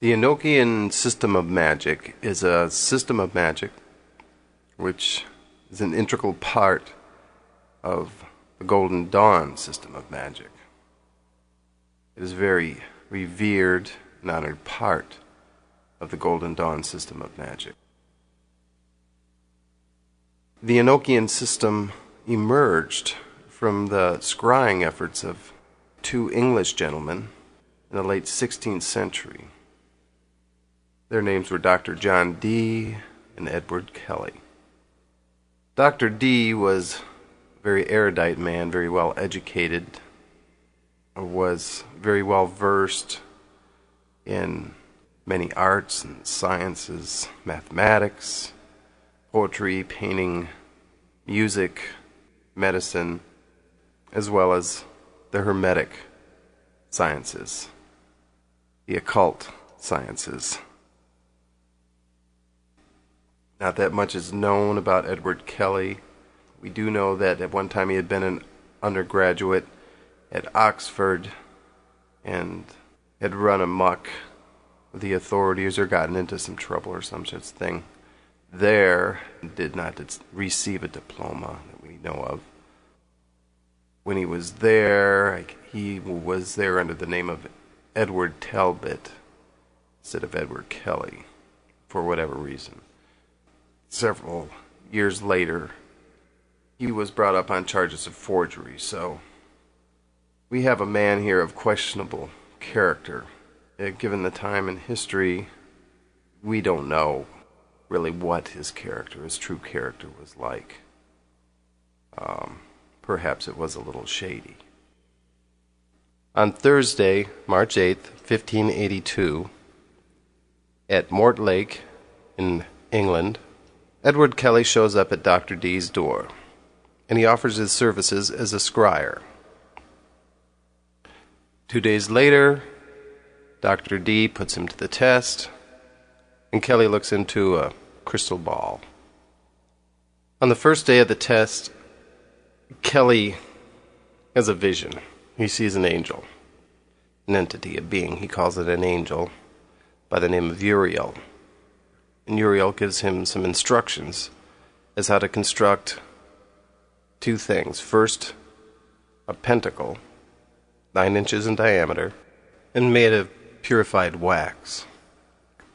The Enochian system of magic is a system of magic which is an integral part of the Golden Dawn system of magic. It is a very revered and honored part of the Golden Dawn system of magic. The Enochian system emerged from the scrying efforts of two English gentlemen in the late 16th century. Their names were Dr. John Dee and Edward Kelly. Dr. Dee was a very erudite man, very well educated, was very well versed in many arts and sciences, mathematics, poetry, painting, music, medicine, as well as the Hermetic sciences, the occult sciences. Not that much is known about Edward Kelly. We do know that at one time he had been an undergraduate at Oxford and had run amok with the authorities or gotten into some trouble or some such thing. There, did not receive a diploma that we know of. When he was there, he was there under the name of Edward Talbot instead of Edward Kelly, for whatever reason. Several years later, he was brought up on charges of forgery, so we have a man here of questionable character. Given the time and history, we don't know really what his true character was like. Perhaps it was a little shady. On Thursday, March 8th, 1582, at Mortlake in England, Edward Kelly shows up at Dr. Dee's door, and he offers his services as a scryer. 2 days later, Dr. Dee puts him to the test, and Kelly looks into a crystal ball. On the first day of the test, Kelly has a vision. He sees an angel, an entity, a being. He calls it an angel by the name of Uriel. And Uriel gives him some instructions as how to construct two things. First, a pentacle, 9 inches in diameter, and made of purified wax.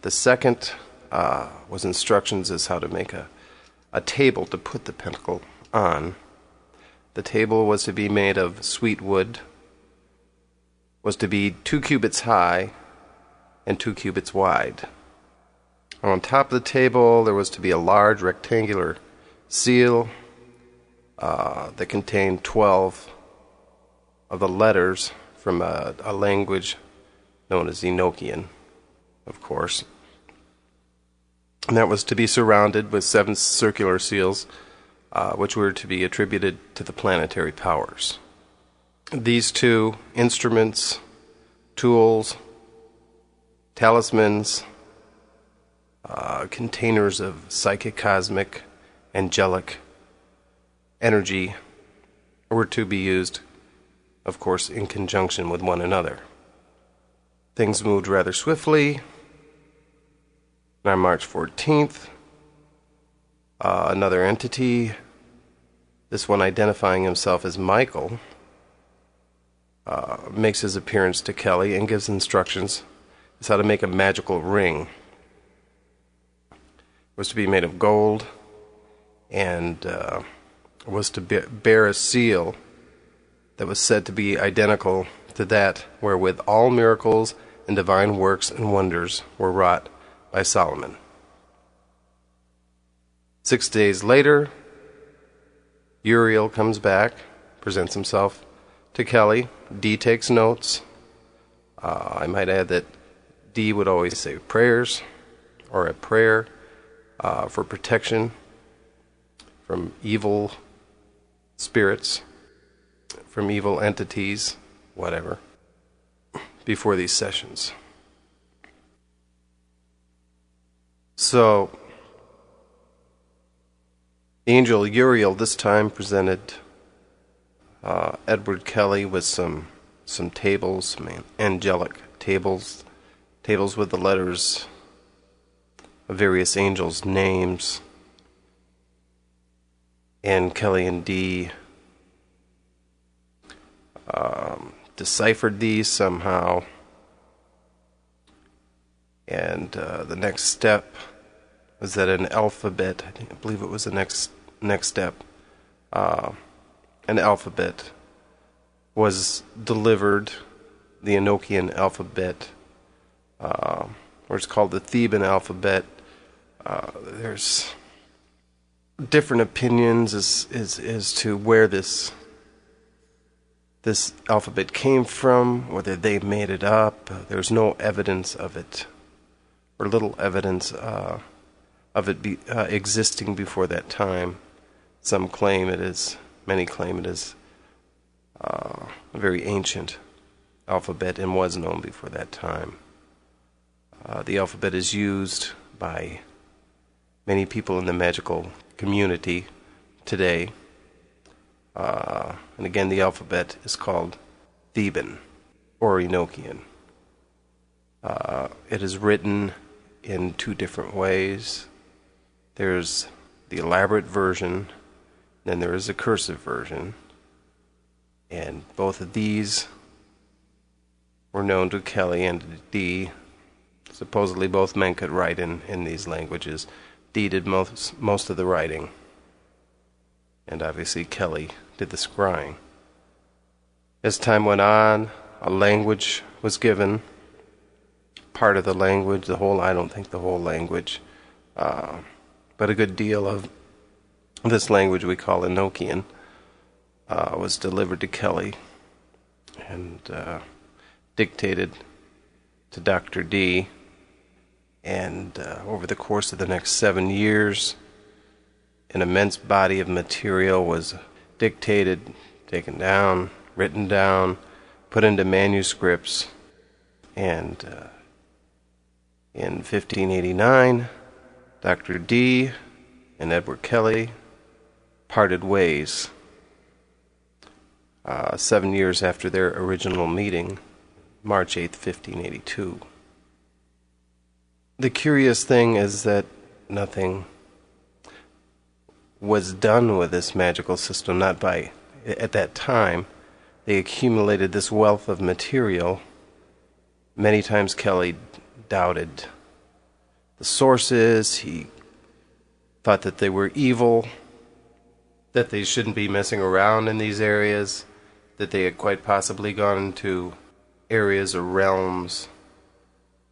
The second was instructions as how to make a table to put the pentacle on. The table was to be made of sweet wood, was to be 2 cubits high and 2 cubits wide. On top of the table, there was to be a large rectangular seal that contained 12 of the letters from a language known as Enochian, of course. And that was to be surrounded with 7 circular seals, which were to be attributed to the planetary powers. These 2 instruments, tools, talismans, containers of psychic, cosmic, angelic energy were to be used, of course, in conjunction with one another. Things moved rather swiftly. On March 14th, another entity, this one identifying himself as Michael, makes his appearance to Kelly and gives instructions as how to make a magical ring. It was to be made of gold and was to bear a seal that was said to be identical to that wherewith all miracles and divine works and wonders were wrought by Solomon. 6 days later, Uriel comes back, presents himself to Kelly. Dee takes notes. I might add that Dee would always say prayers, or a prayer for protection from evil spirits, from evil entities, whatever, before these sessions. So, Angel Uriel this time presented Edward Kelly with some tables, some angelic tables, tables with the letters of various angels' names, and Kelly and Dee deciphered these somehow. And the next step was that an alphabet, I believe it was the next step, an alphabet was delivered, the Enochian Alphabet, or it's called the Theban Alphabet. There's different opinions as to where this alphabet came from, whether they made it up. There's no evidence of it, or little evidence of it existing before that time. Some claim it is, many claim it is a very ancient alphabet and was known before that time. The alphabet is used by many people in the magical community today. And again, the alphabet is called Theban or Enochian. It is written in two different ways. There's the elaborate version, then there is a cursive version. And both of these were known to Kelly and Dee. Supposedly both men could write in these languages. Dee did most of the writing. And obviously Kelly did the scrying. As time went on, a language was given. Part of the language, I don't think the whole language, but a good deal of this language we call Enochian was delivered to Kelly and dictated to Dr. Dee. And over the course of the next 7 years, an immense body of material was dictated, taken down, written down, put into manuscripts. And in 1589, Dr. Dee and Edward Kelly parted ways 7 years after their original meeting, March 8th, 1582. The curious thing is that nothing was done with this magical system, not by, at that time. They accumulated this wealth of material. Many times Kelly doubted the sources. He thought that they were evil, that they shouldn't be messing around in these areas, that they had quite possibly gone into areas or realms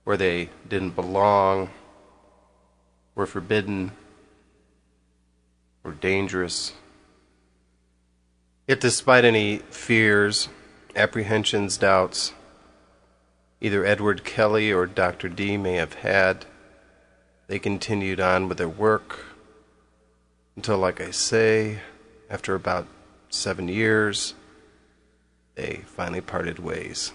where they didn't belong, were forbidden, were dangerous. Yet despite any fears, apprehensions, doubts, either Edward Kelly or Dr. Dee may have had, they continued on with their work until, like I say, after about 7 years, they finally parted ways.